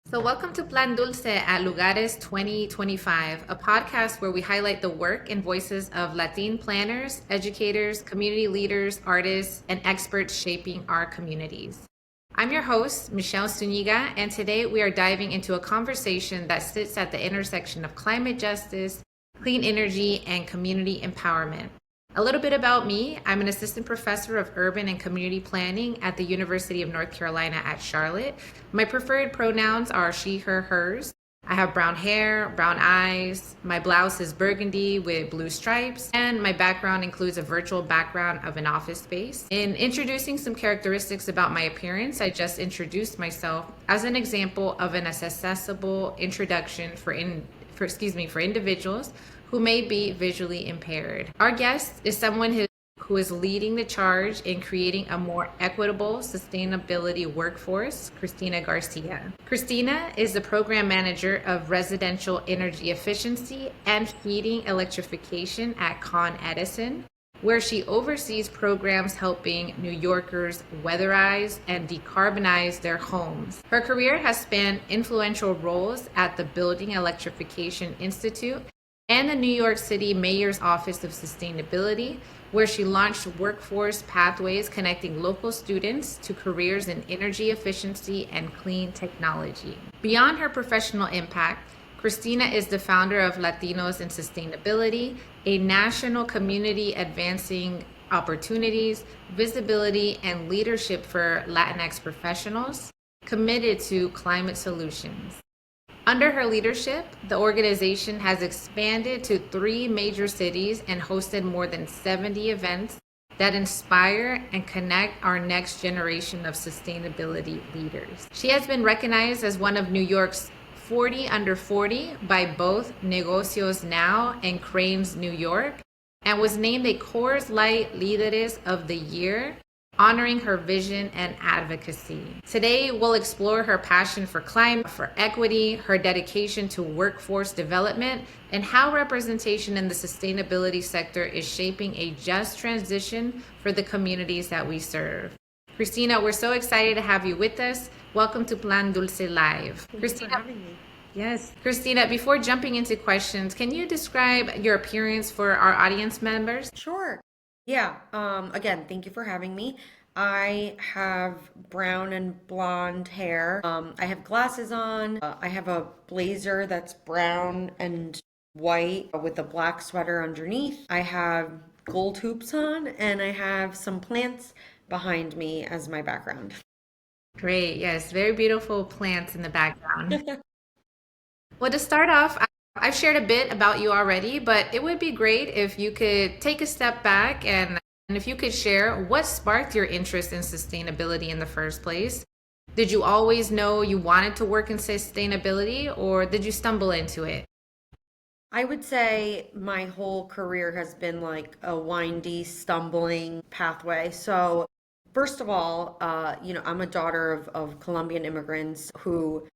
So, welcome to Plan Dulce at LUGARES 2025, a podcast where we highlight the work and voices of Latin planners, educators, community leaders, artists, and experts shaping our communities. I'm your host, Michelle Zuñiga, and today we are diving into a conversation that sits at the intersection of climate justice, clean energy, and community empowerment. A little bit about me. I'm an assistant professor of urban and community planning at the University of North Carolina at Charlotte. My preferred pronouns are she, her, hers. I have brown hair, brown eyes. My blouse is burgundy with blue stripes, and my background includes a virtual background of an office space. In introducing some characteristics about my appearance, I just introduced myself as an example of an accessible introduction for individuals who may be visually impaired. Our guest is someone who is leading the charge in creating a more equitable sustainability workforce, Cristina Garcia. Cristina is the program manager of residential energy efficiency and heating electrification at Con Edison, where she oversees programs helping New Yorkers weatherize and decarbonize their homes. Her career has spanned influential roles at the Building Electrification Institute and the New York City Mayor's Office of Sustainability, where she launched workforce pathways connecting local students to careers in energy efficiency and clean technology. Beyond her professional impact, Cristina is the founder of Latinos in Sustainability, a national community advancing opportunities, visibility, and leadership for Latinx professionals committed to climate solutions. Under her leadership, the organization has expanded to 3 major cities and hosted more than 70 events that inspire and connect our next generation of sustainability leaders. She has been recognized as one of New York's 40 under 40 by both Negocios Now and Crain's New York, and was named a Coors Light Líderes of the Year, honoring her vision and advocacy. Today, we'll explore her passion for climate, for equity, her dedication to workforce development, and how representation in the sustainability sector is shaping a just transition for the communities that we serve. Cristina, we're so excited to have you with us. Welcome to Plan Dulce Live. Thank you for having me. Yes. Cristina, before jumping into questions, can you describe your appearance for our audience members? Sure. Yeah. Again, thank you for having me. I have brown and blonde hair. I have glasses on. I have a blazer that's brown and white with a black sweater underneath. I have gold hoops on, and I have some plants behind me as my background. Great. Yes. Very beautiful plants in the background. Well, to start off, I've shared a bit about you already, but it would be great if you could take a step back and if you could share what sparked your interest in sustainability in the first place. Did you always know you wanted to work in sustainability, or did you stumble into it? I would say my whole career has been like a windy, stumbling pathway. So, first of all, I'm a daughter of Colombian immigrants who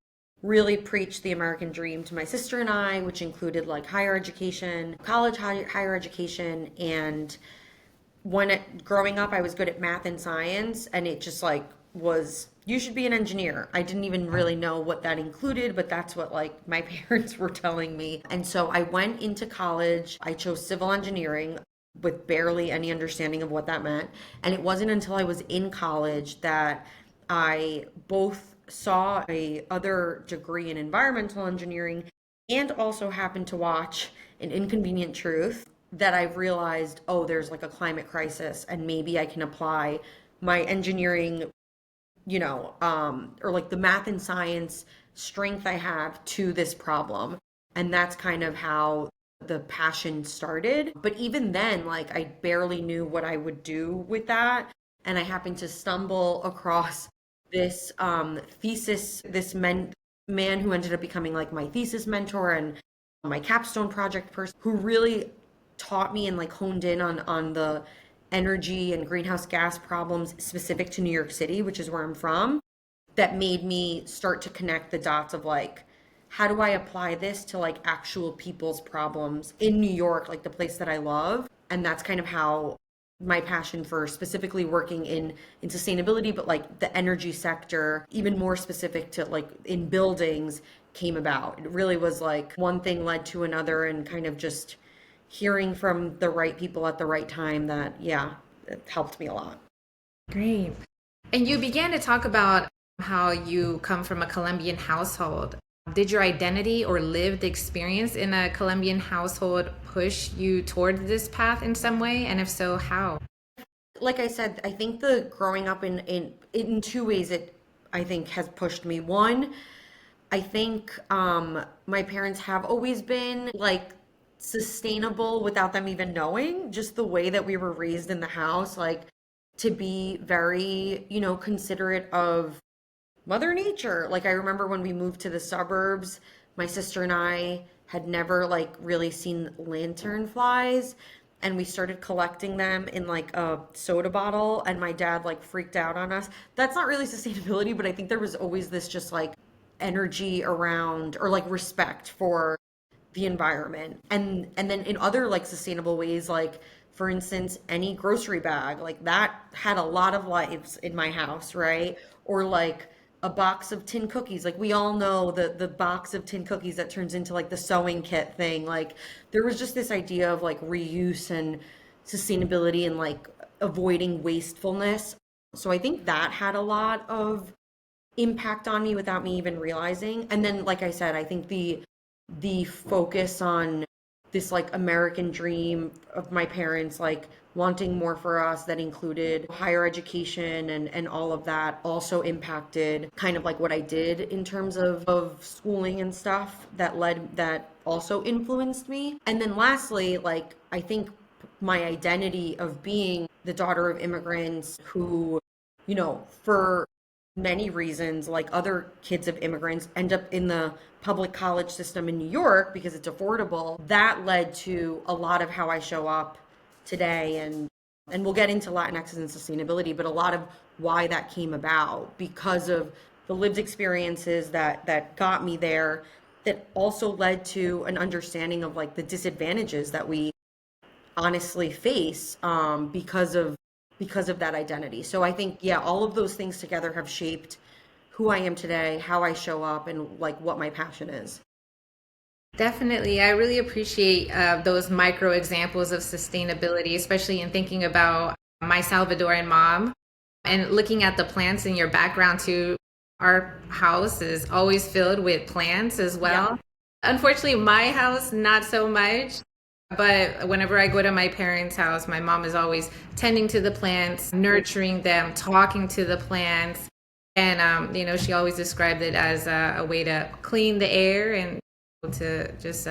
really preached the American dream to my sister and I, which included like higher education, college higher education, and growing up, I was good at math and science, and it just like was you should be an engineer. I didn't even really know what that included, but that's what like my parents were telling me. And so I went into college. I chose civil engineering with barely any understanding of what that meant. And it wasn't until I was in college that I both saw a other degree in environmental engineering and also happened to watch An Inconvenient Truth that I realized, oh, there's like a climate crisis and maybe I can apply my engineering, or like the math and science strength I have to this problem. And that's kind of how the passion started. But even then, like I barely knew what I would do with that. And I happened to stumble across this thesis, man who ended up becoming like my thesis mentor and my capstone project person, who really taught me and like honed in on the energy and greenhouse gas problems specific to New York City, which is where I'm from, that made me start to connect the dots of like, how do I apply this to like actual people's problems in New York, like the place that I love? And that's kind of how my passion for specifically working in sustainability, but like the energy sector, even more specific to like in buildings, came about. It really was like one thing led to another, and kind of just hearing from the right people at the right time that, yeah, it helped me a lot. Great. And you began to talk about how you come from a Colombian household. Did your identity or lived experience in a Colombian household push you toward this path in some way? And if so, how? Like I said, I think the growing up in two ways it I think has pushed me. One, I think my parents have always been like sustainable without them even knowing, just the way that we were raised in the house, like to be very, considerate of Mother Nature. Like I remember when we moved to the suburbs, my sister and I had never like really seen lantern flies, and we started collecting them in like a soda bottle, and my dad like freaked out on us. That's not really sustainability, but I think there was always this just like energy around, or like respect for the environment. And then in other like sustainable ways, like for instance, any grocery bag like that had a lot of lives in my house, right? Or like a box of tin cookies, like we all know the box of tin cookies that turns into like the sewing kit thing. Like there was just this idea of like reuse and sustainability and like avoiding wastefulness. So I think that had a lot of impact on me without me even realizing. And then, like I said, I think the focus on this like American dream of my parents, like wanting more for us, that included higher education and all of that, also impacted kind of like what I did in terms of schooling and stuff, that also influenced me. And then lastly, like I think my identity of being the daughter of immigrants who, for many reasons, like other kids of immigrants, end up in the public college system in New York because it's affordable. That led to a lot of how I show up today, and we'll get into Latinxs and sustainability, but a lot of why that came about because of the lived experiences that got me there, that also led to an understanding of like the disadvantages that we honestly face, because of that identity. So I think, yeah, all of those things together have shaped who I am today, how I show up, and like what my passion is. Definitely. I really appreciate those micro examples of sustainability, especially in thinking about my Salvadoran mom and looking at the plants in your background too. Our house is always filled with plants as Yeah. well. Unfortunately, my house, not so much. But whenever I go to my parents' house, my mom is always tending to the plants, nurturing them, talking to the plants. And, she always described it as a way to clean the air and to just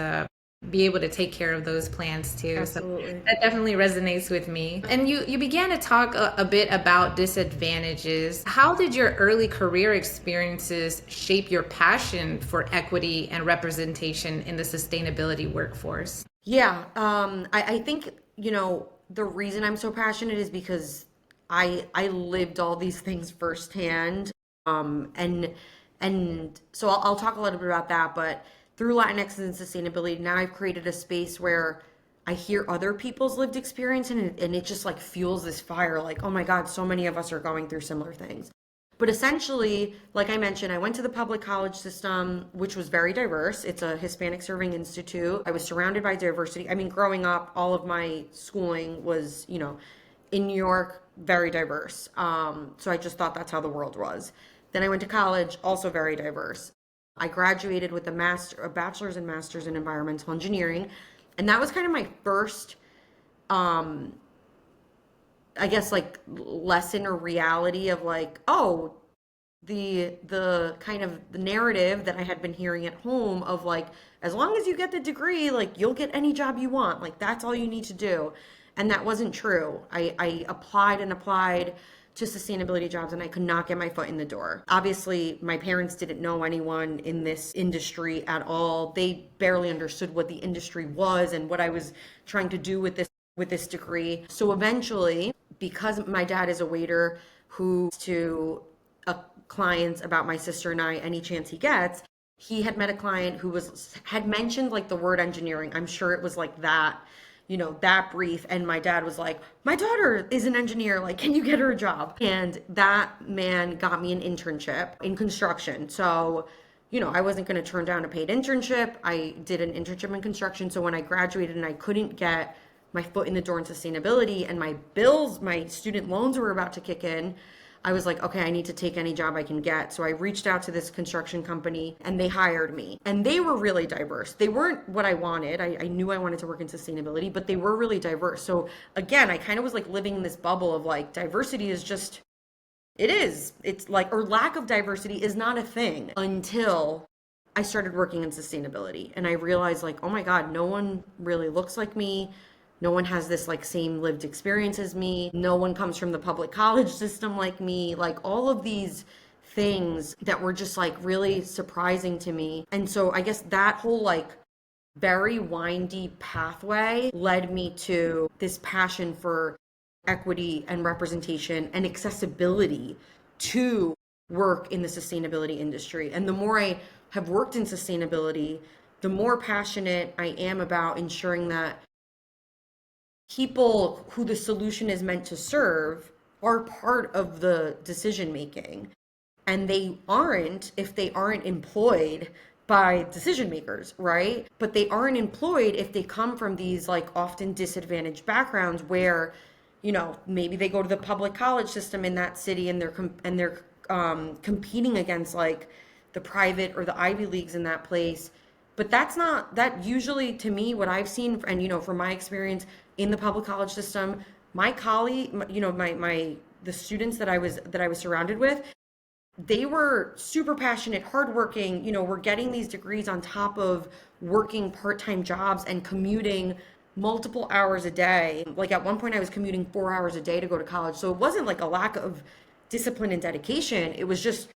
be able to take care of those plants too. So Absolutely. that definitely resonates with me. And you began to talk a bit about disadvantages. How did your early career experiences shape your passion for equity and representation in the sustainability workforce? Yeah, I think, the reason I'm so passionate is because I lived all these things firsthand. And so I'll talk a little bit about that, but through Latinx and sustainability, now I've created a space where I hear other people's lived experience, and it just like fuels this fire, like, oh my God, so many of us are going through similar things. But essentially, like I mentioned, I went to the public college system, which was very diverse. It's a Hispanic serving institute. I was surrounded by diversity. I mean, growing up, all of my schooling was, in New York, very diverse. So I just thought that's how the world was. Then I went to college, also very diverse. I graduated with a bachelor's and master's in environmental engineering, and that was kind of my first, um, I guess, like lesson or reality of like, oh, the kind of the narrative that I had been hearing at home of like, as long as you get the degree, like you'll get any job you want, like that's all you need to do. And that wasn't true. I applied and applied to sustainability jobs, and I could not get my foot in the door. Obviously, my parents didn't know anyone in this industry at all. They barely understood what the industry was and what I was trying to do with this degree. So eventually, because my dad is a waiter who to clients about my sister and I any chance he gets, he had met a client who had mentioned like the word engineering. I'm sure it was like that, that brief. And my dad was like, my daughter is an engineer. Like, can you get her a job? And that man got me an internship in construction. So, I wasn't going to turn down a paid internship. I did an internship in construction. So when I graduated and I couldn't get my foot in the door in sustainability and my student loans were about to kick in, I was like, okay, I need to take any job I can get. So I reached out to this construction company and they hired me. And they were really diverse. They weren't what I wanted. I knew I wanted to work in sustainability, but they were really diverse. So again, I kind of was like living in this bubble of like diversity is just, it is. It's like, or lack of diversity is not a thing until I started working in sustainability. And I realized like, oh my God, no one really looks like me. No one has this like same lived experience as me. No one comes from the public college system like me. Like all of these things that were just like really surprising to me. And so I guess that whole like very windy pathway led me to this passion for equity and representation and accessibility to work in the sustainability industry. And the more I have worked in sustainability, the more passionate I am about ensuring that people who the solution is meant to serve are part of the decision making. And they aren't if they aren't employed by decision makers, right? But they aren't employed if they come from these like often disadvantaged backgrounds where, maybe they go to the public college system in that city and they're competing against like the private or the Ivy Leagues in that place. But that usually to me, what I've seen, and from my experience in the public college system, my colleague, the students that I was surrounded with, they were super passionate, hardworking, were getting these degrees on top of working part-time jobs and commuting multiple hours a day. Like at one point I was commuting 4 hours a day to go to college. So it wasn't like a lack of discipline and dedication. It was just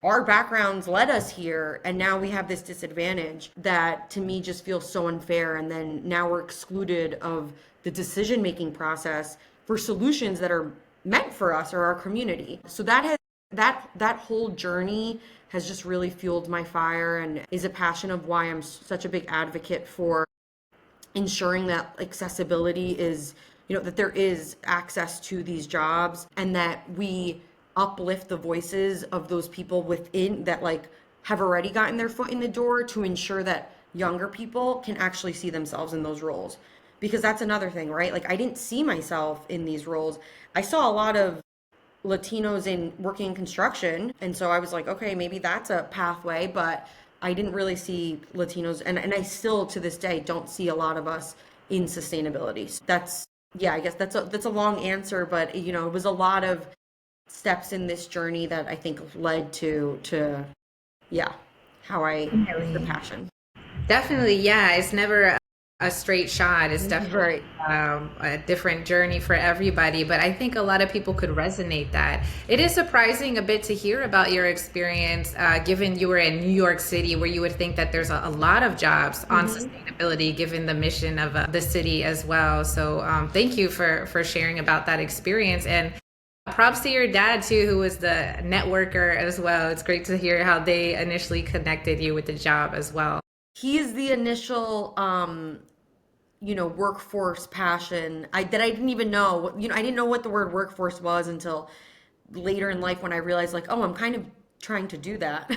our backgrounds led us here, and now we have this disadvantage that to me just feels so unfair. And then now we're excluded of the decision-making process for solutions that are meant for us or our community. So that whole journey has just really fueled my fire and is a passion of why I'm such a big advocate for ensuring that accessibility is, that there is access to these jobs and that we uplift the voices of those people within that like have already gotten their foot in the door to ensure that younger people can actually see themselves in those roles. Because that's another thing, right? Like I didn't see myself in these roles. I saw a lot of Latinos in working in construction. And so I was like, okay, maybe that's a pathway, but I didn't really see Latinos. And I still to this day don't see a lot of us in sustainability. So I guess that's a long answer, but it was a lot of steps in this journey that I think led to how I the passion. Definitely, yeah. It's never a straight shot. It's definitely Right. a different journey for everybody. But I think a lot of people could resonate that. It is surprising a bit to hear about your experience, given you were in New York City, where you would think that there's a lot of jobs on sustainability, given the mission of the city as well. So thank you for sharing about that experience. And props to your dad too, who was the networker as well. It's great to hear how they initially connected you with the job as well. He is the initial workforce passion that I didn't even know. I didn't know what the word workforce was until later in life when I realized like, oh, I'm kind of trying to do that.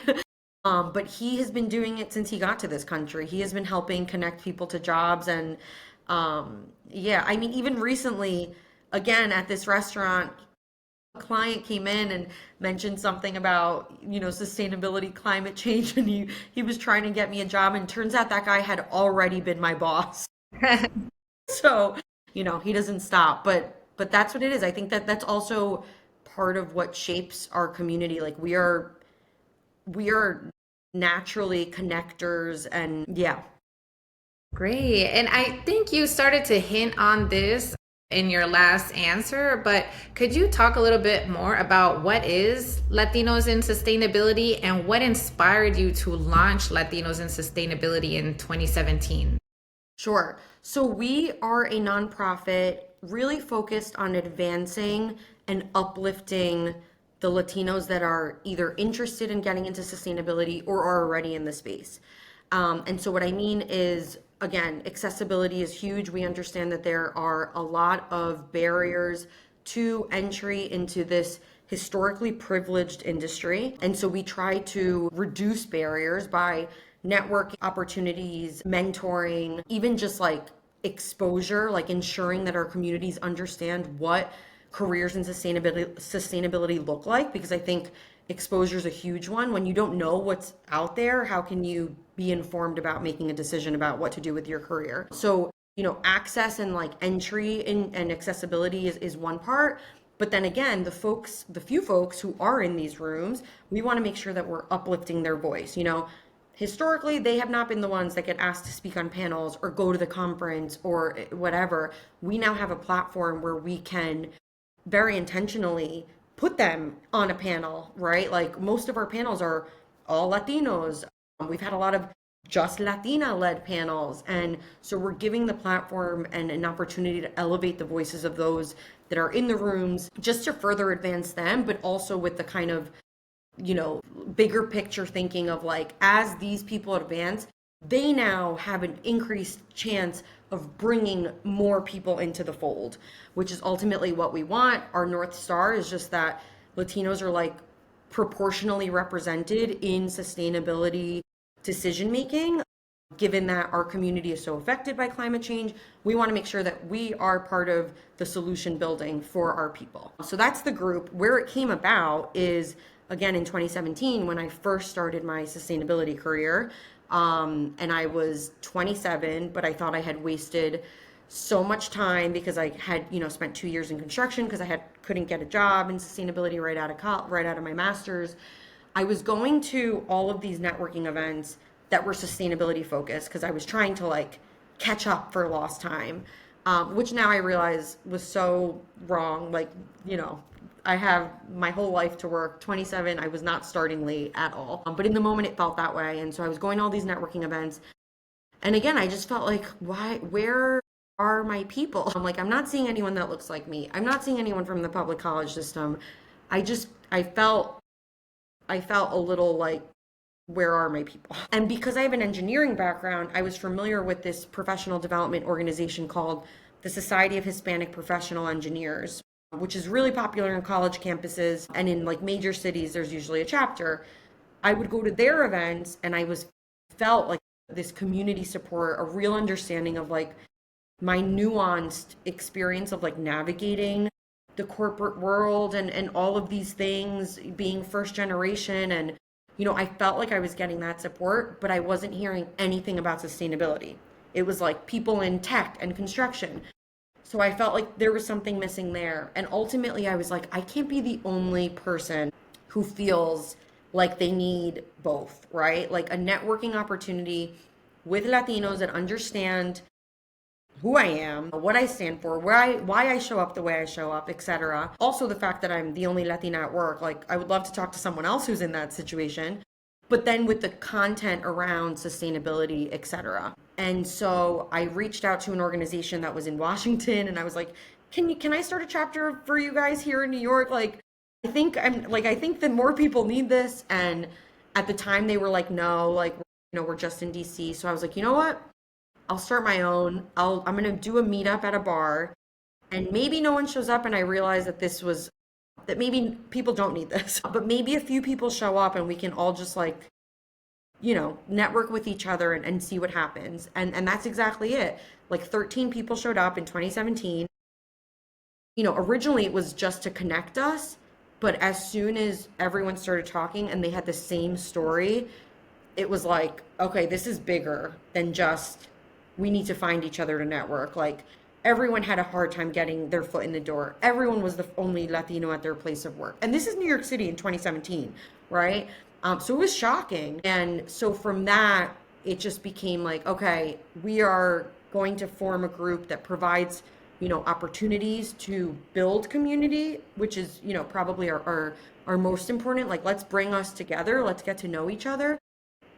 But he has been doing it since he got to this country. He has been helping connect people to jobs. And even recently, again, at this restaurant, a client came in and mentioned something about sustainability, climate change, and he was trying to get me a job, and turns out that guy had already been my boss. So he doesn't stop, but that's what it is. I think that's also part of what shapes our community. Like we are naturally connectors, and yeah. Great. And I think you started to hint on this in your last answer, but could you talk a little bit more about what is Latinos in Sustainability and what inspired you to launch Latinos in Sustainability in 2017? Sure. So we are a nonprofit really focused on advancing and uplifting the Latinos that are either interested in getting into sustainability or are already in the space. And so what I mean is again, accessibility is huge. We understand that there are a lot of barriers to entry into this historically privileged industry. And so we try to reduce barriers by network opportunities, mentoring, even just like exposure, like ensuring that our communities understand what careers and sustainability look like, because I think exposure is a huge one. When you don't know what's out there, how can you be informed about making a decision about what to do with your career? So, access and like entry and accessibility is one part. But then again, the few folks who are in these rooms, we want to make sure that we're uplifting their voice. Historically, they have not been the ones that get asked to speak on panels or go to the conference or whatever. We now have a platform where we can very intentionally put them on a panel, right? Like most of our panels are all Latinos. We've had a lot of just Latina led panels. And so we're giving the platform and an opportunity to elevate the voices of those that are in the rooms just to further advance them, but also with the kind of, bigger picture thinking of like, as these people advance, they now have an increased chance of bringing more people into the fold, which is ultimately what we want. Our North Star is just that Latinos are like proportionally represented in sustainability decision making. Given that our community is so affected by climate change, we want to make sure that we are part of the solution building for our people. So that's the group. Where it came about is, again, in 2017, when I first started my sustainability career. And I was 27, but I thought I had wasted so much time because I had, spent 2 years in construction because I couldn't get a job in sustainability right out of my master's. I was going to all of these networking events that were sustainability focused because I was trying to like catch up for lost time, which now I realize was so wrong. Like, I have my whole life to work. 27, I was not starting late at all. But in the moment, it felt that way. And so I was going to all these networking events. And again, I just felt like, where are my people? I'm like, I'm not seeing anyone that looks like me. I'm not seeing anyone from the public college system. I felt a little like, where are my people? And because I have an engineering background, I was familiar with this professional development organization called the Society of Hispanic Professional Engineers, which is really popular in college campuses, and in like major cities there's usually a chapter. I would go to their events and felt like this community support, a real understanding of like my nuanced experience of like navigating the corporate world and all of these things, being first generation. And I felt like I was getting that support, but I wasn't hearing anything about sustainability. It was like people in tech and construction. So I felt like there was something missing there. And ultimately, I was like, I can't be the only person who feels like they need both, right? Like a networking opportunity with Latinos that understand who I am, what I stand for, why I show up the way I show up, etc. Also the fact that I'm the only Latina at work, like I would love to talk to someone else who's in that situation, but then with the content around sustainability, etc. And so I reached out to an organization that was in Washington and I was like, can I start a chapter for you guys here in New York? Like I think that more people need this. And at the time they were like, no, like, we're just in DC. So I was like, you know what? I'll start my own. I'm gonna do a meetup at a bar, and maybe no one shows up, and I realize that maybe people don't need this, but maybe a few people show up, and we can all just like, network with each other and see what happens. And that's exactly it. Like 13 people showed up in 2017. Originally it was just to connect us, but as soon as everyone started talking and they had the same story, it was like, okay, this is bigger than just we need to find each other to network. Like everyone had a hard time getting their foot in the door. Everyone was the only Latino at their place of work. And this is New York City in 2017, right? So it was shocking. And so from that, it just became like, okay, we are going to form a group that provides, opportunities to build community, which is, probably our most important. Like, let's bring us together. Let's get to know each other.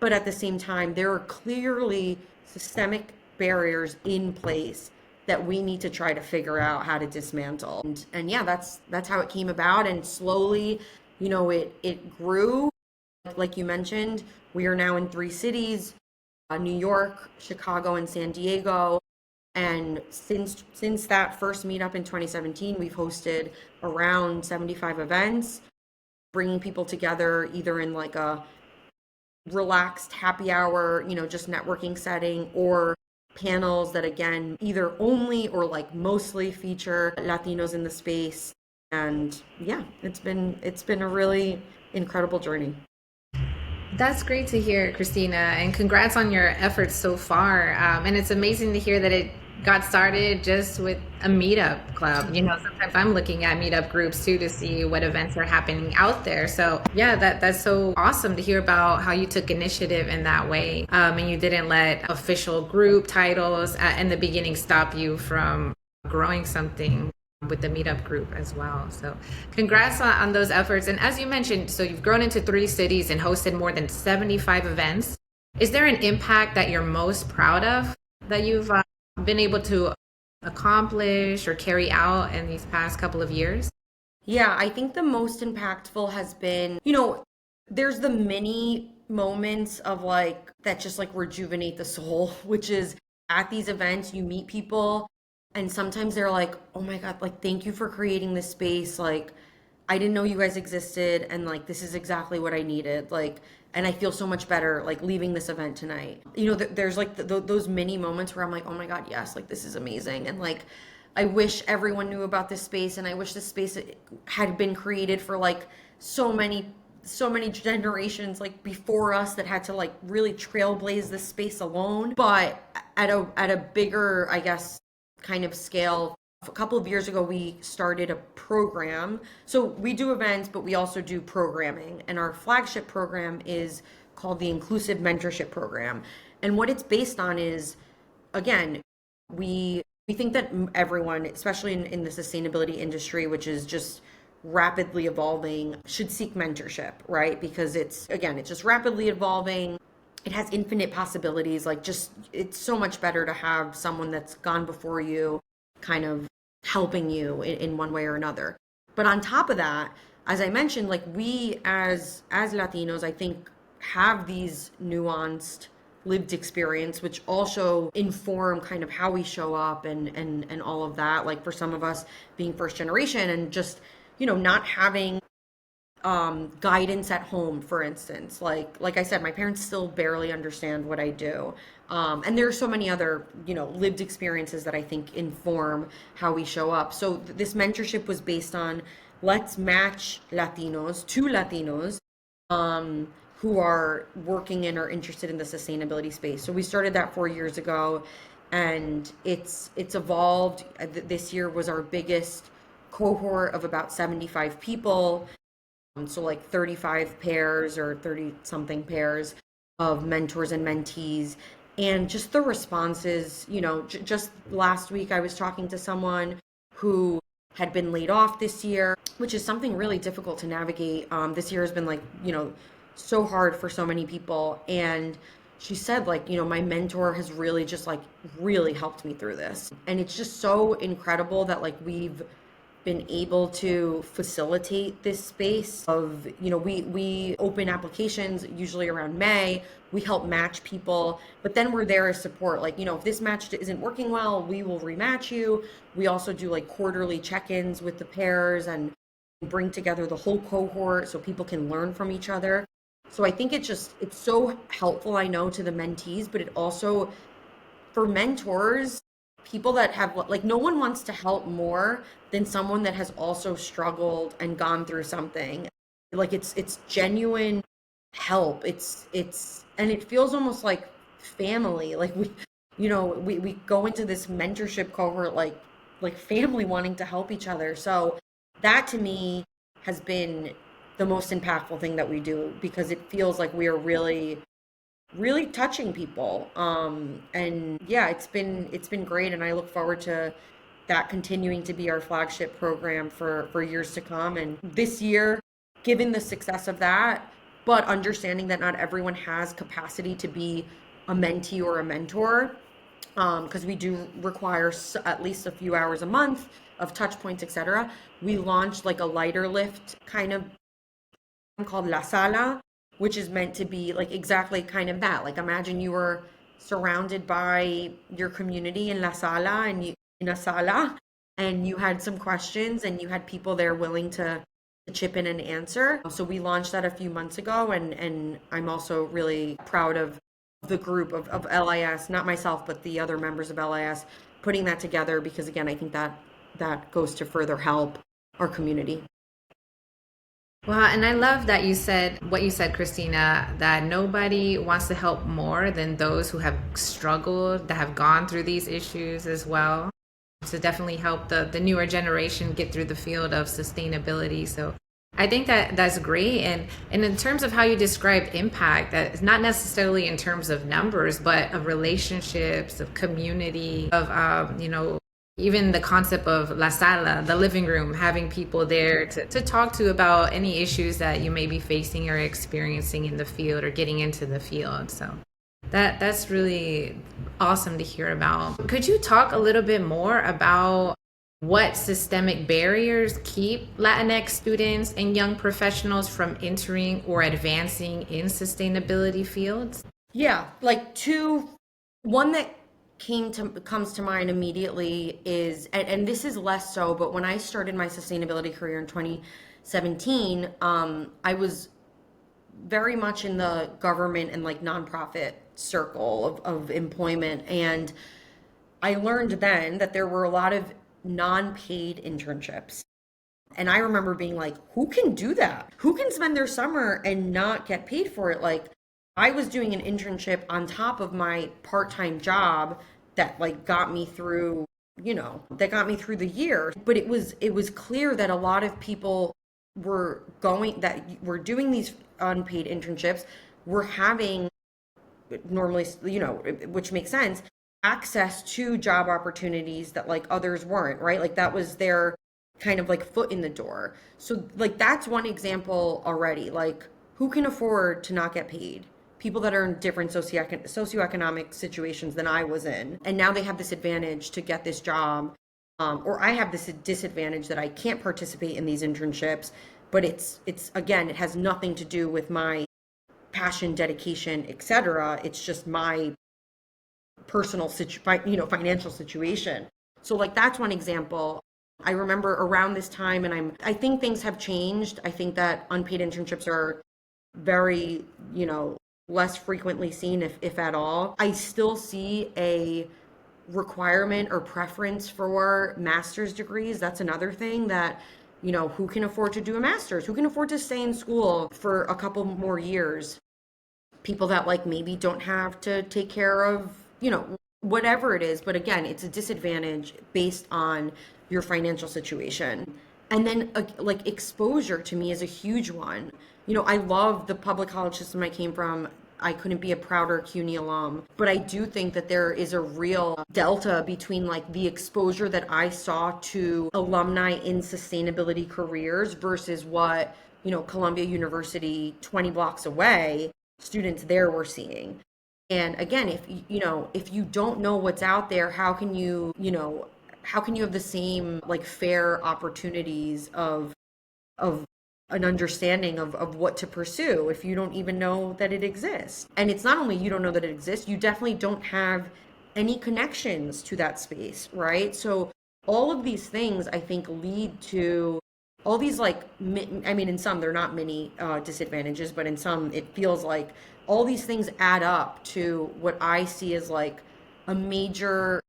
But at the same time, there are clearly systemic barriers in place that we need to try to figure out how to dismantle. And yeah, that's how it came about. And slowly, it grew. Like you mentioned, we are now in 3 cities. New York, Chicago, and San Diego. And since that first meetup in 2017, we've hosted around 75 events, bringing people together either in like a relaxed happy hour, just networking setting, or panels that again either only or like mostly feature Latinos in the space. And yeah, it's been a really incredible journey. That's great to hear, Christina, and congrats on your efforts so far. And it's amazing to hear that it got started just with a meetup club. Sometimes I'm looking at meetup groups too to see what events are happening out there. So yeah, that's so awesome to hear about how you took initiative in that way, and you didn't let official group titles in the beginning stop you from growing something with the meetup group as well. So congrats on those efforts. And as you mentioned, so you've grown into 3 cities and hosted more than 75 events. Is there an impact that you're most proud of that you've been able to accomplish or carry out in these past couple of years? Yeah, I think the most impactful has been, there's the mini moments of like that just like rejuvenate the soul, which is at these events, you meet people and sometimes they're like, oh my God, like, thank you for creating this space. Like, I didn't know you guys existed and like, this is exactly what I needed. Like, and I feel so much better like leaving this event tonight. There's like those mini moments where I'm like, oh my God, yes, like this is amazing. And like, I wish everyone knew about this space, and I wish this space had been created for like so many generations like before us that had to like really trailblaze this space alone. But at a bigger, I guess, kind of scale, a couple of years ago we started a program. So we do events, but we also do programming, and our flagship program is called the Inclusive Mentorship Program. And what it's based on is, again, we think that everyone, especially in the sustainability industry, which is just rapidly evolving, should seek mentorship, right? Because it's just rapidly evolving. It has infinite possibilities. Like, just, it's so much better to have someone that's gone before you kind of helping you in one way or another. But on top of that, as I mentioned, like, we as Latinos, I think, have these nuanced lived experience, which also inform kind of how we show up and all of that. Like, for some of us being first generation and just, not having guidance at home, for instance. Like I said, my parents still barely understand what I do. And there are so many other, lived experiences that I think inform how we show up. So this mentorship was based on, let's match Latinos to Latinos who are working in or interested in the sustainability space. So we started that 4 years ago, and it's evolved. This year was our biggest cohort of about 75 people. So like 35 pairs or 30 something pairs of mentors and mentees. And just the responses, just last week I was talking to someone who had been laid off this year, which is something really difficult to navigate. This year has been like, so hard for so many people. And she said, like, my mentor has really just like really helped me through this. And it's just so incredible that like we've been able to facilitate this space of, we open applications usually around May. We help match people, but then we're there as support. Like, if this match isn't working well, we will rematch you. We also do like quarterly check-ins with the pairs and bring together the whole cohort so people can learn from each other. So I think it's so helpful, I know, to the mentees, but it also, for mentors, people that have, like, no one wants to help more than someone that has also struggled and gone through something. Like, it's genuine help. And it feels almost like family. Like, we go into this mentorship cohort like family, wanting to help each other. So that to me has been the most impactful thing that we do, because it feels like we are really touching people. And yeah, it's been great, and I look forward to that continuing to be our flagship program for years to come. And this year, given the success of that, but understanding that not everyone has capacity to be a mentee or a mentor, because we do require at least a few hours a month of touch points, etc. We launched like a lighter lift kind of called La Sala, which is meant to be like exactly kind of that. Like, imagine you were surrounded by your community in in a sala, and you had some questions and you had people there willing to chip in and answer. So we launched that a few months ago, and I'm also really proud of the group of LIS, not myself, but the other members of LIS, putting that together, because again, I think that goes to further help our community. Well, and I love that you said what you said, Christina, that nobody wants to help more than those who have struggled, that have gone through these issues as well, to definitely help the newer generation get through the field of sustainability. So I think that that's great. And in terms of how you described impact, that it's not necessarily in terms of numbers, but of relationships, of community, of, even the concept of la sala, the living room, having people there to talk to about any issues that you may be facing or experiencing in the field or getting into the field. So that's really awesome to hear about. Could you talk a little bit more about what systemic barriers keep Latinx students and young professionals from entering or advancing in sustainability fields? Yeah, like one that comes to mind immediately is, and this is less so, but when I started my sustainability career in 2017, I was very much in the government and like nonprofit circle of employment, and I learned then that there were a lot of non-paid internships. And I remember being like, who can do that? Who can spend their summer and not get paid for it? Like, I was doing an internship on top of my part-time job that like got me through, that got me through the year. But it was clear that a lot of people that were doing these unpaid internships were having normally, which makes sense, access to job opportunities that like others weren't, right? Like that was their kind of like foot in the door. So like that's one example already. Like, who can afford to not get paid? People that are in different socioeconomic situations than I was in. And now they have this advantage to get this job. Or I have this disadvantage that I can't participate in these internships, but it's again, it has nothing to do with my passion, dedication, etc. It's just my personal financial situation. So like that's one example. I remember around this time, and I think things have changed. I think that unpaid internships are very, less frequently seen, if at all. I still see a requirement or preference for master's degrees. That's another thing that, who can afford to do a master's? Who can afford to stay in school for a couple more years? People that like maybe don't have to take care of, whatever it is. But again, it's a disadvantage based on your financial situation. And then like exposure to me is a huge one. I love the public college system I came from. I couldn't be a prouder CUNY alum, but I do think that there is a real delta between like the exposure that I saw to alumni in sustainability careers versus what, Columbia University 20 blocks away, students there were seeing. And again, if you don't know what's out there, how can you have the same like fair opportunities of an understanding of what to pursue if you don't even know that it exists? And it's not only you don't know that it exists, you definitely don't have any connections to that space, right? So all of these things I think lead to all these like, I mean, in some they're not many disadvantages, but in some it feels like all these things add up to what I see as like a major,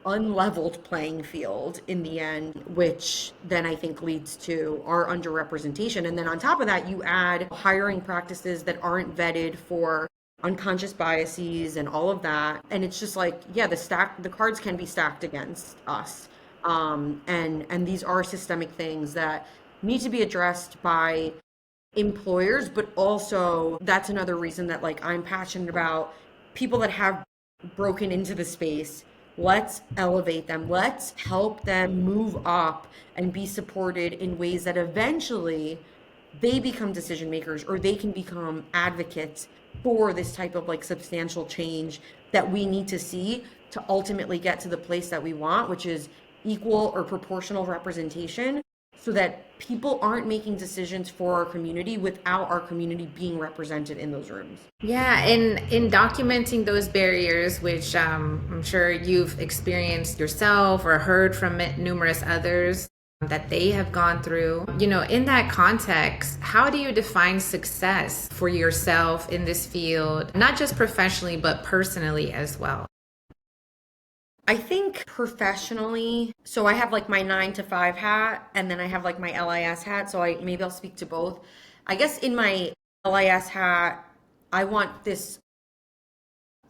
unleveled playing field in the end, which then I think leads to our underrepresentation. And then on top of that, you add hiring practices that aren't vetted for unconscious biases and all of that. And it's just like, yeah, the cards can be stacked against us. And these are systemic things that need to be addressed by employers, but also that's another reason that like I'm passionate about people that have broken into the space. Let's elevate them. Let's help them move up and be supported in ways that eventually they become decision makers, or they can become advocates for this type of like substantial change that we need to see to ultimately get to the place that we want, which is equal or proportional representation so that people aren't making decisions for our community without our community being represented in those rooms. Yeah, in documenting those barriers, which I'm sure you've experienced yourself or heard from numerous others that they have gone through, in that context, how do you define success for yourself in this field, not just professionally, but personally as well? I think professionally, so I have like my 9 to 5 hat, and then I have like my LIS hat. So maybe I'll speak to both. I guess in my LIS hat, I want this,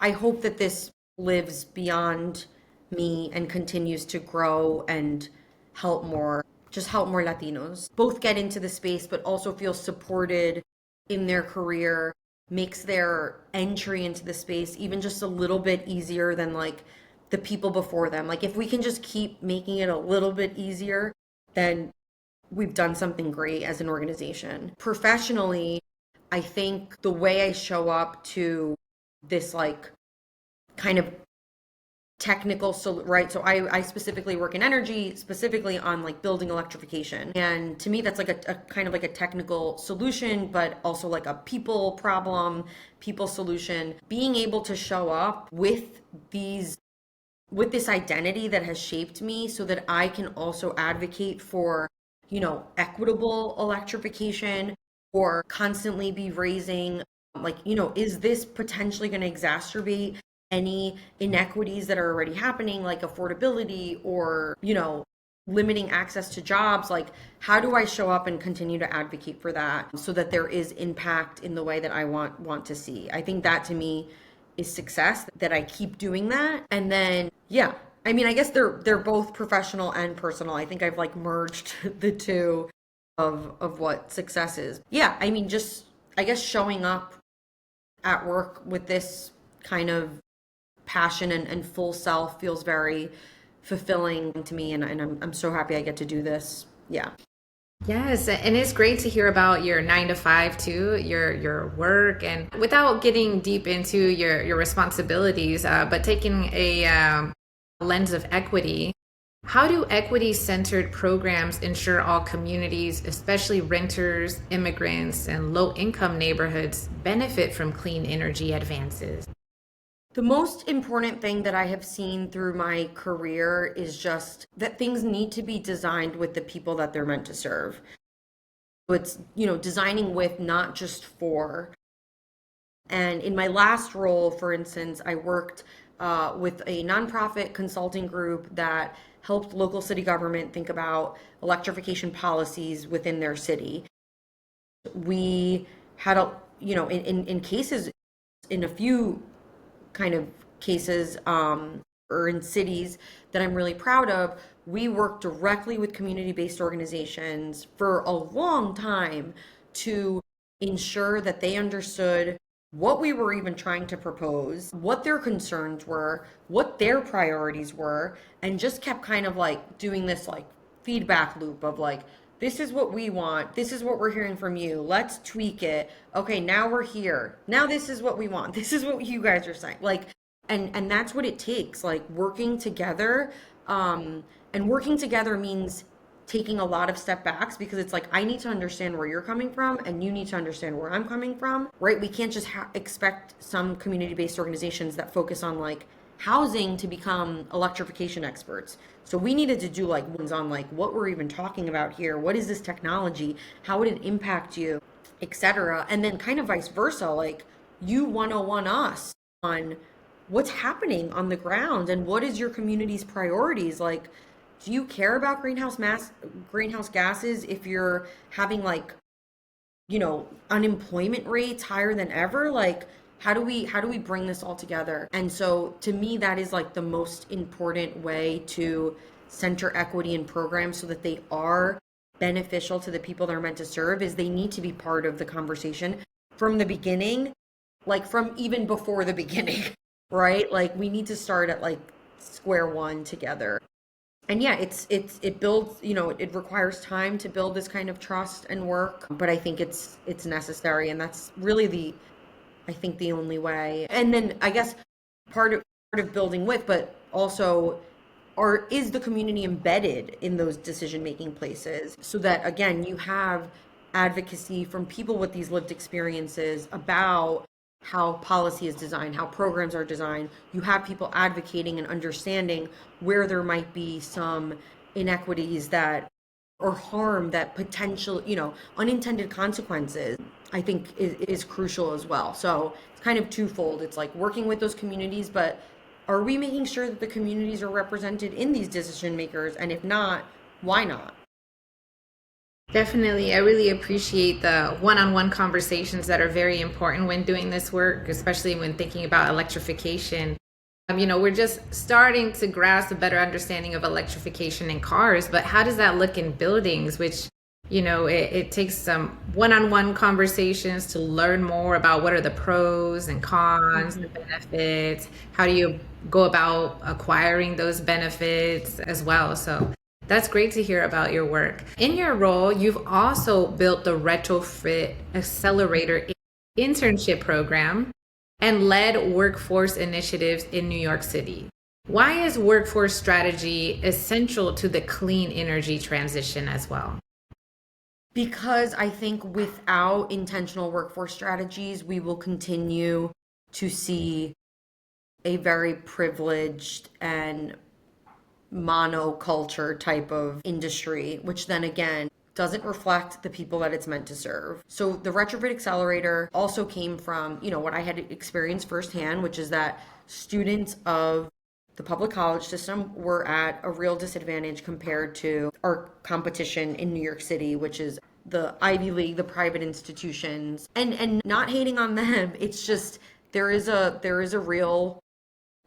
I hope that this lives beyond me and continues to grow and help more Latinos both get into the space, but also feel supported in their career, makes their entry into the space even just a little bit easier than like the people before them. Like if we can just keep making it a little bit easier, then we've done something great as an organization. Professionally, I think the way I show up to this like kind of technical, so right, so I specifically work in energy, specifically on like building electrification, and to me that's like a kind of like a technical solution, but also like a people problem, people solution. Being able to show up with this identity that has shaped me so that I can also advocate for, equitable electrification, or constantly be raising, like, is this potentially going to exacerbate any inequities that are already happening, like affordability or, limiting access to jobs? Like, how do I show up and continue to advocate for that so that there is impact in the way that I want to see? I think that to me is success, that I keep doing that. And then, yeah, I mean, I guess they're both professional and personal. I think I've like merged the two of what success is. Yeah, I mean, just I guess showing up at work with this kind of passion and full self feels very fulfilling to me, and I'm so happy I get to do this. Yeah. Yes, and it's great to hear about your 9 to 5 too, your work, and without getting deep into your responsibilities, but taking a lens of equity. How do equity-centered programs ensure all communities, especially renters, immigrants, and low-income neighborhoods, benefit from clean energy advances? The most important thing that I have seen through my career is just that things need to be designed with the people that they're meant to serve. So it's, designing with, not just for. And in my last role, for instance, I worked with a nonprofit consulting group that helped local city government think about electrification policies within their city. We had in cases, in a few kind of cases, or in cities that I'm really proud of, we worked directly with community-based organizations for a long time to ensure that they understood what we were even trying to propose, what their concerns were, what their priorities were, and just kept kind of like doing this like feedback loop of like, this is what we want, this is what we're hearing from you, let's tweak it. Okay, now we're here, now this is what we want, this is what you guys are saying. Like, and that's what it takes, like working together. And working together means taking a lot of step backs, because it's like, I need to understand where you're coming from and you need to understand where I'm coming from, right? We can't just expect some community-based organizations that focus on like housing to become electrification experts. So we needed to do like ones on like what we're even talking about here, what is this technology, how would it impact you, etc. And then kind of vice versa, like you 101 us on what's happening on the ground and what is your community's priorities. Like, do you care about greenhouse gases if you're having like, unemployment rates higher than ever? Like, how do we bring this all together? And so to me, that is like the most important way to center equity in programs so that they are beneficial to the people they're meant to serve, is they need to be part of the conversation from the beginning, like from even before the beginning, right? Like we need to start at like square one together. And yeah, it builds, it requires time to build this kind of trust and work, but I think it's necessary, and that's really I think the only way. And then I guess part of building with, but also or is the community embedded in those decision-making places so that, again, you have advocacy from people with these lived experiences about how policy is designed, how programs are designed. You have people advocating and understanding where there might be some inequities that or harm that potential, unintended consequences, I think is crucial as well. So it's kind of twofold. It's like working with those communities, but are we making sure that the communities are represented in these decision makers? And if not, why not? Definitely. I really appreciate the one on one conversations that are very important when doing this work, especially when thinking about electrification. We're just starting to grasp a better understanding of electrification in cars, but how does that look in buildings, which, it takes some one on one conversations to learn more about what are the pros and cons, the benefits. How do you go about acquiring those benefits as well? So that's great to hear about your work. In your role, you've also built the Retrofit Accelerator internship program and led workforce initiatives in New York City. Why is workforce strategy essential to the clean energy transition as well? Because I think without intentional workforce strategies, we will continue to see a very privileged and monoculture type of industry, which then again doesn't reflect the people that it's meant to serve. So the Retrofit Accelerator also came from, what I had experienced firsthand, which is that students of the public college system were at a real disadvantage compared to our competition in New York City, which is the Ivy League, the private institutions. And not hating on them, it's just there is a real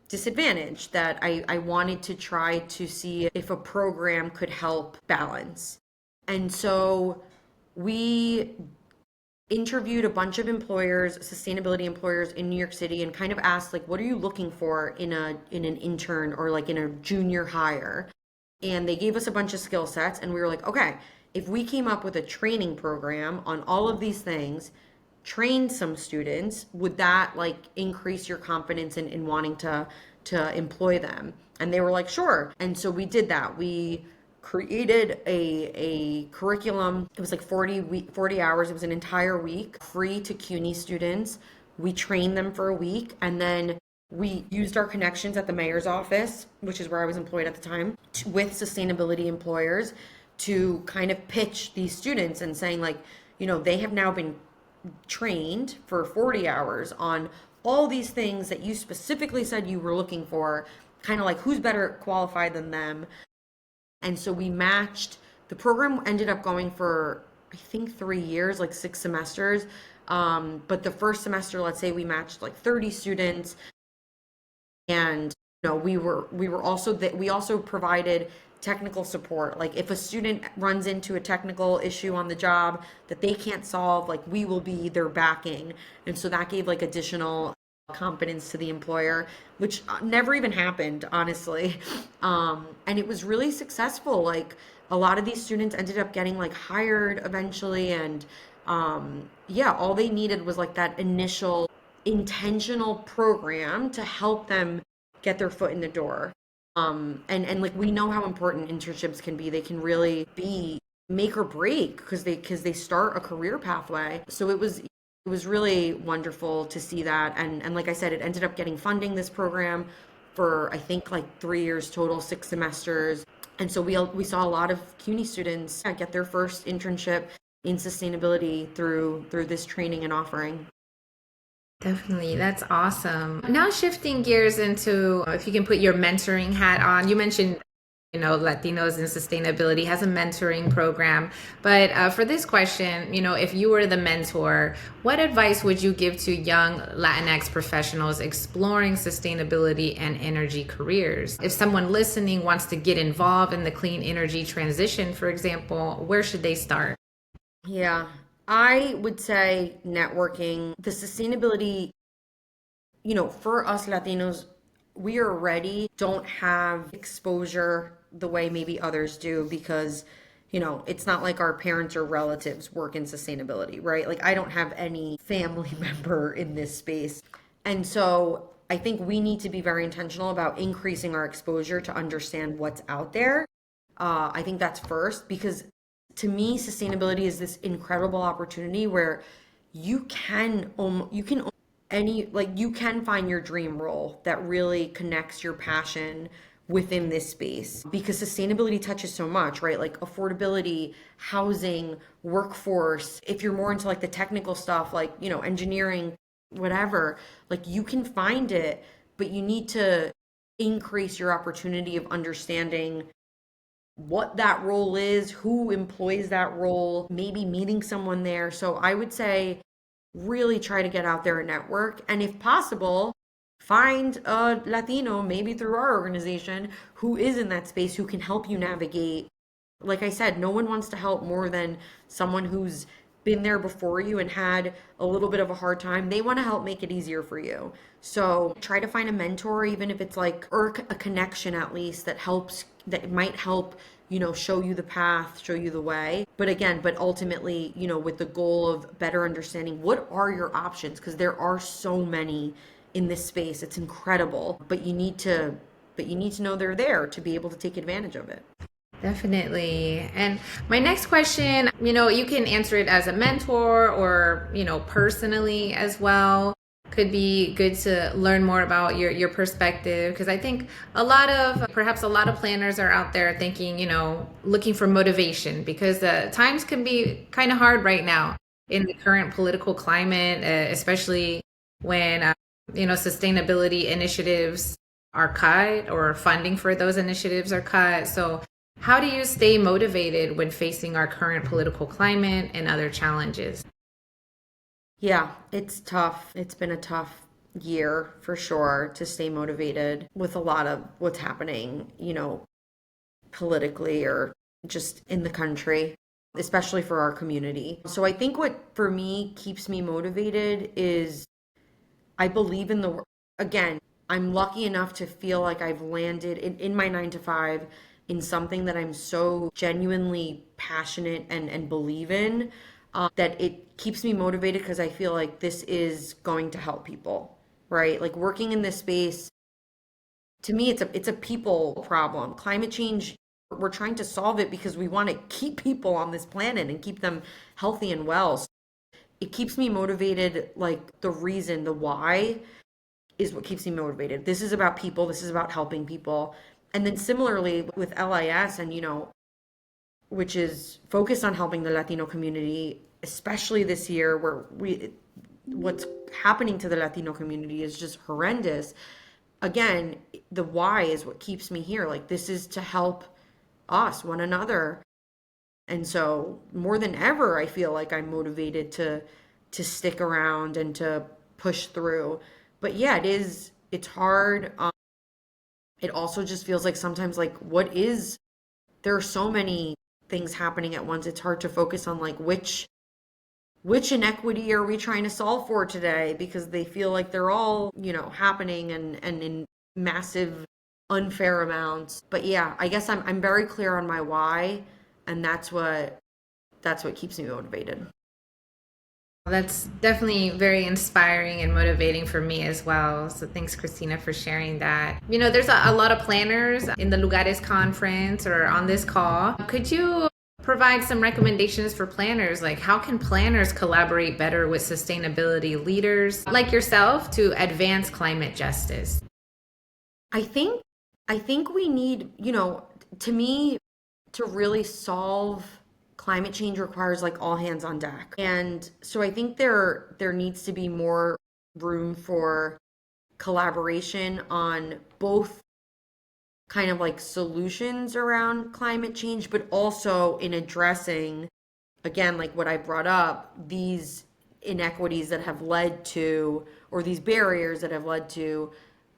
disadvantage that I wanted to try to see if a program could help balance. And so we interviewed a bunch of employers, sustainability employers in New York City, and kind of asked, like, what are you looking for in an intern or like in a junior hire? And they gave us a bunch of skill sets, and we were like, okay, if we came up with a training program on all of these things, trained some students, would that like increase your confidence in wanting to employ them? And they were like, sure. And so we did that. We created a curriculum. It was like 40 hours. It was an entire week, free to CUNY students. We trained them for a week, and then we used our connections at the mayor's office, which is where I was employed at the time, with sustainability employers to kind of pitch these students and saying, like, they have now been trained for 40 hours on all these things that you specifically said you were looking for, kind of like who's better qualified than them. And so we matched. The program ended up going for, I think, 3 years, like 6 semesters. But the first semester, let's say we matched like 30 students. And we also provided technical support. Like if a student runs into a technical issue on the job that they can't solve, like we will be their backing. And so that gave like additional confidence to the employer, which never even happened, honestly. And it was really successful. Like a lot of these students ended up getting like hired eventually. And yeah, all they needed was like that initial intentional program to help them get their foot in the door. And like we know how important internships can be. They can really be make or break because they start a career pathway. So it was really wonderful to see that. And like I said, it ended up getting funding, this program, for I think like 3 years total, 6 semesters. And so we saw a lot of CUNY students get their first internship in sustainability through this training and offering. Definitely. That's awesome. Now shifting gears into if you can put your mentoring hat on. You mentioned, Latinos in Sustainability has a mentoring program. But for this question, if you were the mentor, what advice would you give to young Latinx professionals exploring sustainability and energy careers? If someone listening wants to get involved in the clean energy transition, for example, where should they start? Yeah, I would say networking. The sustainability, for us Latinos, we already don't have exposure the way maybe others do because, it's not like our parents or relatives work in sustainability, right? Like I don't have any family member in this space. And so I think we need to be very intentional about increasing our exposure to understand what's out there. I think that's first, because to me, sustainability is this incredible opportunity where you can you can find your dream role that really connects your passion within this space, because sustainability touches so much, right? Like affordability, housing, workforce. If you're more into like the technical stuff, like, engineering, whatever, like you can find it, but you need to increase your opportunity of understanding what that role is, who employs that role, maybe meeting someone there. So I would say really try to get out there and network. And if possible, find a Latino, maybe through our organization, who is in that space, who can help you navigate. Like I said, no one wants to help more than someone who's been there before you and had a little bit of a hard time. They want to help make it easier for you. So try to find a mentor, even if it's like, or a connection at least, that might help, show you the path, show you the way. But again, ultimately, with the goal of better understanding what are your options, because there are so many in this space. It's incredible, but you need to know they're there to be able to take advantage of it. Definitely. And my next question, you can answer it as a mentor or, personally as well. Could be good to learn more about your perspective, because I think perhaps a lot of planners are out there thinking, looking for motivation, because the times can be kind of hard right now in the current political climate, especially when, sustainability initiatives are cut or funding for those initiatives are cut. So how do you stay motivated when facing our current political climate and other challenges? Yeah, it's tough. It's been a tough year for sure to stay motivated with a lot of what's happening, politically or just in the country, especially for our community. So I think what for me keeps me motivated is I believe in again, I'm lucky enough to feel like I've landed in my 9 to 5 in something that I'm so genuinely passionate and believe in, that it keeps me motivated, because I feel like this is going to help people, right? Like working in this space, to me, it's a people problem. Climate change, we're trying to solve it because we want to keep people on this planet and keep them healthy and well. So it keeps me motivated. Like the why is what keeps me motivated. This is about people. This is about helping people. And then similarly with LIS, and which is focused on helping the Latino community, especially this year where what's happening to the Latino community is just horrendous. Again, the why is what keeps me here. Like this is to help us, one another. And so more than ever, I feel like I'm motivated to stick around and to push through. But yeah, it's hard. It also just feels like sometimes like there are so many things happening at once. It's hard to focus on like which inequity are we trying to solve for today, because they feel like they're all, happening and in massive unfair amounts. But yeah, I guess I'm very clear on my why, and that's what keeps me motivated. That's definitely very inspiring and motivating for me as well. So thanks, Cristina, for sharing that. There's a lot of planners in the LUGARES conference or on this call. Could you provide some recommendations for planners? Like, how can planners collaborate better with sustainability leaders like yourself to advance climate justice? I think we need, to me, to really solve climate change requires like all hands on deck. And so I think there needs to be more room for collaboration on both kind of like solutions around climate change, but also in addressing, again, like what I brought up, these inequities that have led to, or these barriers that have led to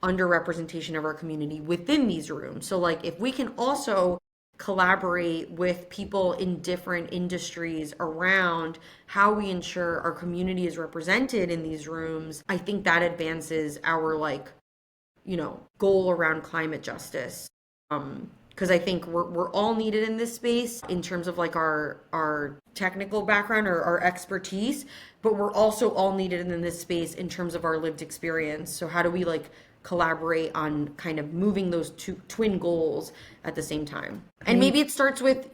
underrepresentation of our community within these rooms. So like if we can also collaborate with people in different industries around how we ensure our community is represented in these rooms, I think that advances our goal around climate justice. because I think we're all needed in this space in terms of like our technical background or our expertise, but we're also all needed in this space in terms of our lived experience. So how do we like collaborate on kind of moving those two twin goals at the same time? And maybe it starts with,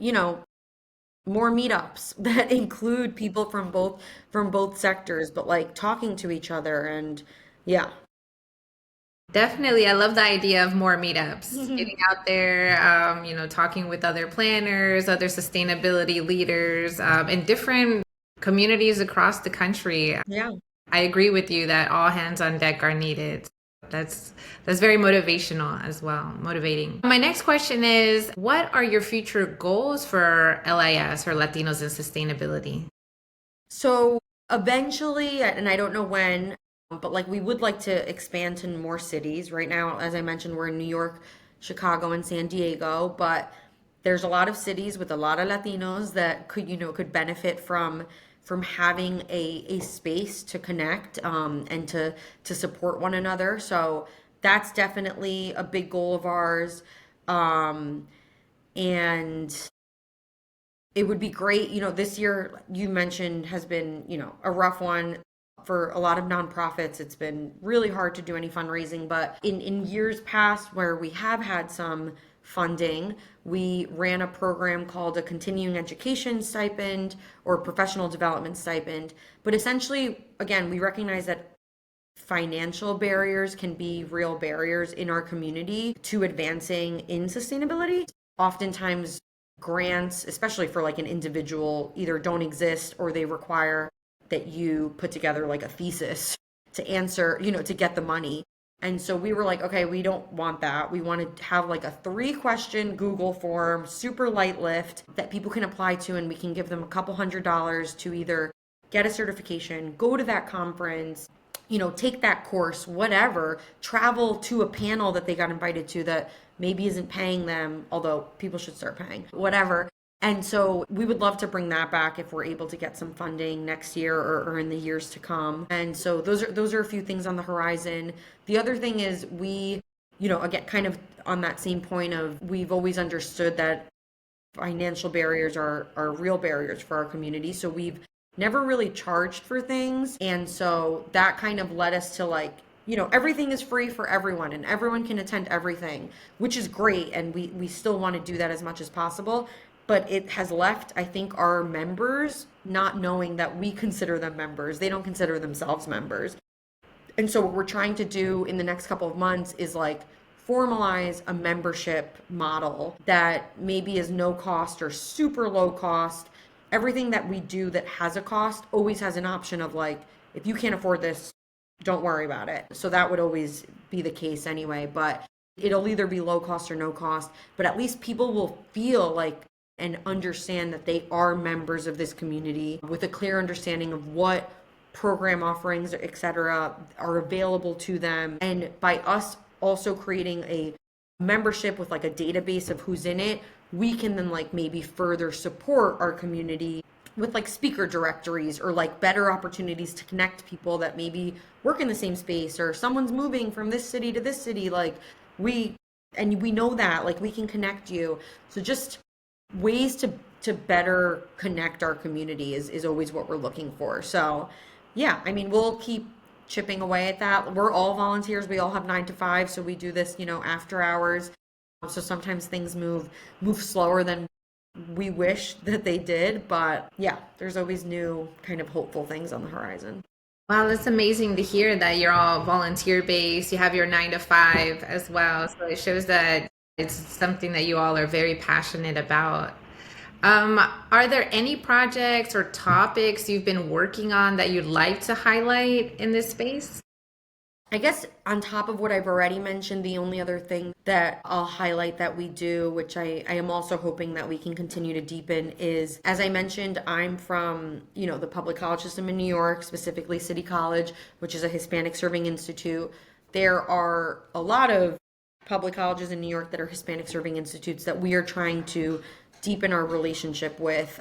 more meetups that include people from both sectors, but like talking to each other and yeah. Definitely. I love the idea of more meetups, getting out there, talking with other planners, other sustainability leaders, in different communities across the country. Yeah. I agree with you that all hands on deck are needed. That's that's very motivational as well, motivating. My next question is, what are your future goals for LIS or Latinos in Sustainability? So eventually, and I don't know when, but like we would like to expand to more cities. Right now, as I mentioned, we're in New York, Chicago, and San Diego, but there's a lot of cities with a lot of Latinos that could benefit from having a space to connect, and to support one another. So that's definitely a big goal of ours. And it would be great, this year you mentioned has been, a rough one for a lot of nonprofits. It's been really hard to do any fundraising, but in years past where we have had some funding, we ran a program called a continuing education stipend or professional development stipend. But essentially, again, we recognize that financial barriers can be real barriers in our community to advancing in sustainability. Oftentimes, grants, especially for like an individual, either don't exist or they require that you put together like a thesis to answer, to get the money. And so we were like, okay, we don't want that. We want to have like a 3-question Google form, super light lift that people can apply to, and we can give them a couple $100s to either get a certification, go to that conference, take that course, whatever, travel to a panel that they got invited to that maybe isn't paying them, although people should start paying, whatever. And so we would love to bring that back if we're able to get some funding next year or in the years to come. And so those are a few things on the horizon. The other thing is we, again, kind of on that same point of we've always understood that financial barriers are real barriers for our community. So we've never really charged for things. And so that kind of led us to like, everything is free for everyone and everyone can attend everything, which is great. And we still want to do that as much as possible. But it has left, I think, our members not knowing that we consider them members. They don't consider themselves members. And so what we're trying to do in the next couple of months is like formalize a membership model that maybe is no cost or super low cost. Everything that we do that has a cost always has an option of like, if you can't afford this, don't worry about it. So that would always be the case anyway, but it'll either be low cost or no cost, but at least people will feel like and understand that they are members of this community with a clear understanding of what program offerings, etc., are available to them. And by us also creating a membership with like a database of who's in it, we can then like maybe further support our community with like speaker directories or like better opportunities to connect people that maybe work in the same space, or someone's moving from this city to this city. Like we know that like we can connect you. So just ways to better connect our community is always what we're looking for. So yeah, I mean, we'll keep chipping away at that. We're all volunteers. We all have 9 to 5. So we do this, after hours. So sometimes things move slower than we wish that they did. But yeah, there's always new kind of hopeful things on the horizon. Wow, that's amazing to hear that you're all volunteer based. You have your 9 to 5 as well. So it shows that it's something that you all are very passionate about. Are there any projects or topics you've been working on that you'd like to highlight in this space? I guess on top of what I've already mentioned, the only other thing that I'll highlight that we do, which I am also hoping that we can continue to deepen, is, as I mentioned, I'm from, the public college system in New York, specifically City College, which is a Hispanic serving institute. There are a lot of public colleges in New York that are Hispanic serving institutes that we are trying to deepen our relationship with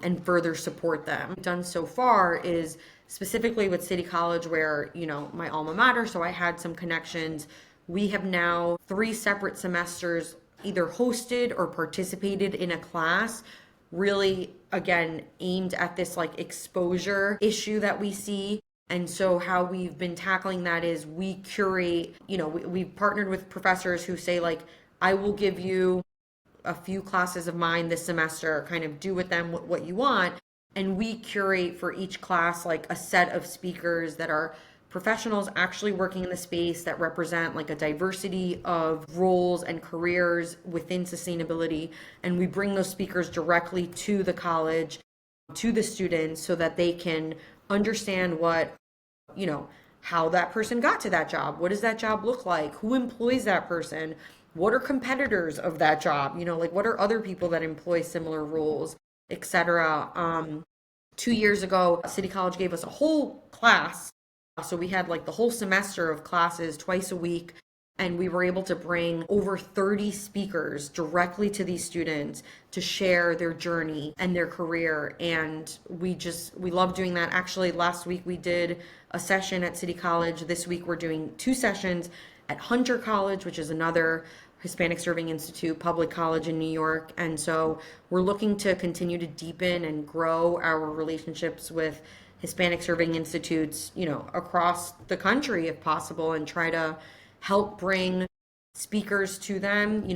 and further support them. What we've done so far is specifically with City College, where, my alma mater, so I had some connections. We have now 3 separate semesters either hosted or participated in a class, really, again, aimed at this like exposure issue that we see. And so how we've been tackling that is we curate, we've partnered with professors who say like, I will give you a few classes of mine this semester, kind of do with them what you want. And we curate for each class like a set of speakers that are professionals actually working in the space that represent like a diversity of roles and careers within sustainability. And we bring those speakers directly to the college, to the students, so that they can understand what, how that person got to that job. What does that job look like? Who employs that person? What are competitors of that job? Like what are other people that employ similar roles, etc. 2 years ago, City College gave us a whole class. So we had like the whole semester of classes twice a week, and we were able to bring over 30 speakers directly to these students to share their journey and their career. And we love doing that. Actually, last week we did a session at City College. This week we're doing 2 sessions at Hunter College, which is another Hispanic Serving Institute public college in New York. And so we're looking to continue to deepen and grow our relationships with Hispanic Serving Institutes, across the country if possible, and try to help bring speakers to them,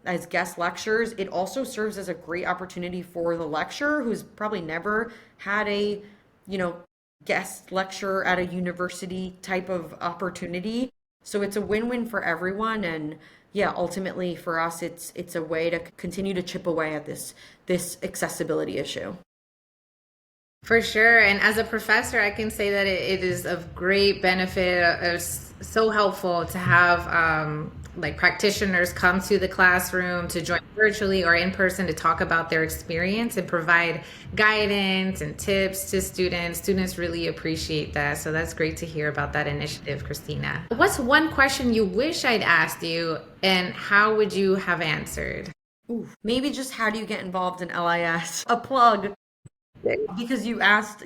as guest lecturers. It also serves as a great opportunity for the lecturer who's probably never had a, guest lecture at a university type of opportunity. So it's a win-win for everyone. And yeah, ultimately for us, it's a way to continue to chip away at this accessibility issue. For sure. And as a professor, I can say that it is of great benefit. It's so helpful to have like practitioners come to the classroom to join virtually or in person to talk about their experience and provide guidance and tips to students. Students really appreciate that. So that's great to hear about that initiative, Cristina. What's one question you wish I'd asked you, and how would you have answered? Ooh, maybe just how do you get involved in LIS? A plug. Because you asked,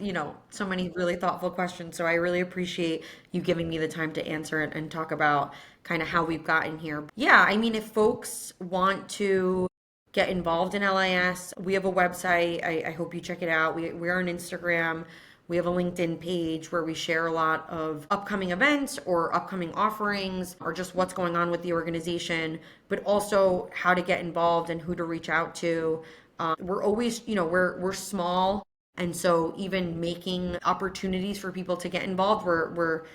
so many really thoughtful questions. So I really appreciate you giving me the time to answer it and talk about kind of how we've gotten here. Yeah, I mean, if folks want to get involved in LIS, we have a website. I hope you check it out. We're on Instagram. We have a LinkedIn page where we share a lot of upcoming events or upcoming offerings or just what's going on with the organization, but also how to get involved and who to reach out to. We're always, we're small. And so even making opportunities for people to get involved, we're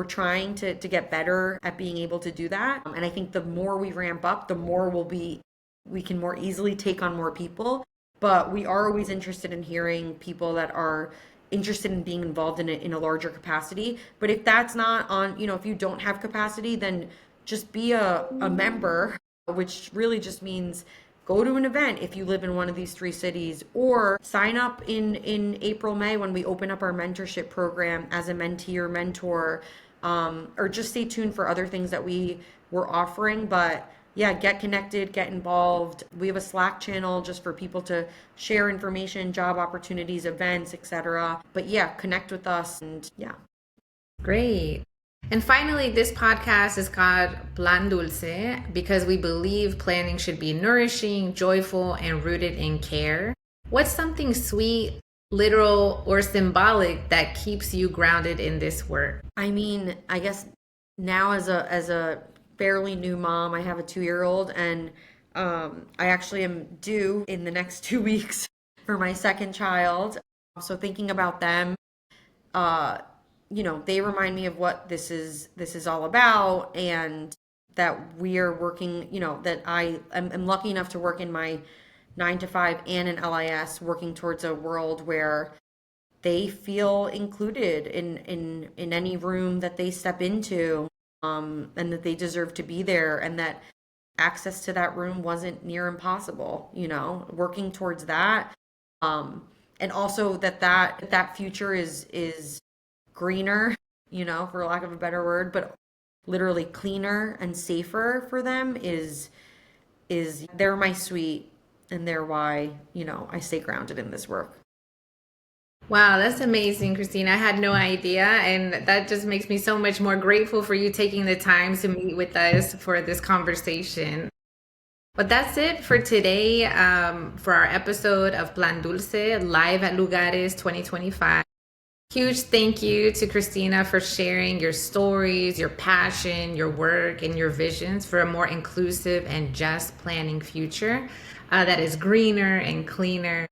trying to get better at being able to do that. And I think the more we ramp up, the more we can more easily take on more people. But we are always interested in hearing people that are interested in being involved in a larger capacity. But if that's not on, if you don't have capacity, then just be a member, which really just means go to an event if you live in one of these 3 cities, or sign up in April, May when we open up our mentorship program as a mentee or mentor, or just stay tuned for other things that we're offering. But yeah, get connected, get involved. We have a Slack channel just for people to share information, job opportunities, events, etc. But yeah, connect with us, and yeah. Great. And finally, this podcast is called Plan Dulce because we believe planning should be nourishing, joyful, and rooted in care. What's something sweet, literal, or symbolic that keeps you grounded in this work? I mean, I guess now as a fairly new mom, I have a 2-year-old, and I actually am due in the next 2 weeks for my second child. So thinking about them, they remind me of what this is all about, and that we are working, that I am lucky enough to work in my 9 to 5 and in LIS, working towards a world where they feel included in any room that they step into, and that they deserve to be there, and that access to that room wasn't near impossible, working towards that. And also that future is greener, for lack of a better word, but literally cleaner and safer for them is they're my sweet, and they're why, I stay grounded in this work. Wow, that's amazing, Cristina. I had no idea. And that just makes me so much more grateful for you taking the time to meet with us for this conversation. But that's it for today, for our episode of Plan Dulce live at Lugares 2025. Huge thank you to Cristina for sharing your stories, your passion, your work, and your visions for a more inclusive and just planning future that is greener and cleaner.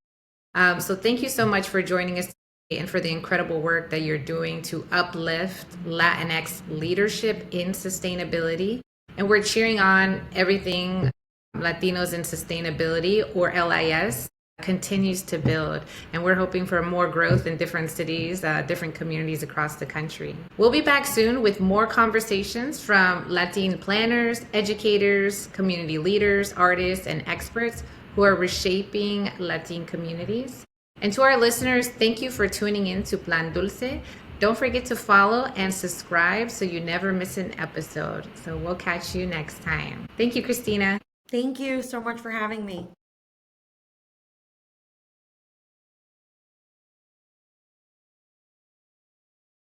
So thank you so much for joining us today and for the incredible work that you're doing to uplift Latinx leadership in sustainability. And we're cheering on everything Latinos in Sustainability, or LIS, continues to build, and we're hoping for more growth in different cities, different communities across the country. We'll be back soon with more conversations from Latin planners, educators, community leaders, artists, and experts who are reshaping Latin communities. And to our listeners, thank you for tuning in to Plan Dulce. Don't forget to follow and subscribe so you never miss an episode. So we'll catch you next time. Thank you, Cristina. Thank you so much for having me.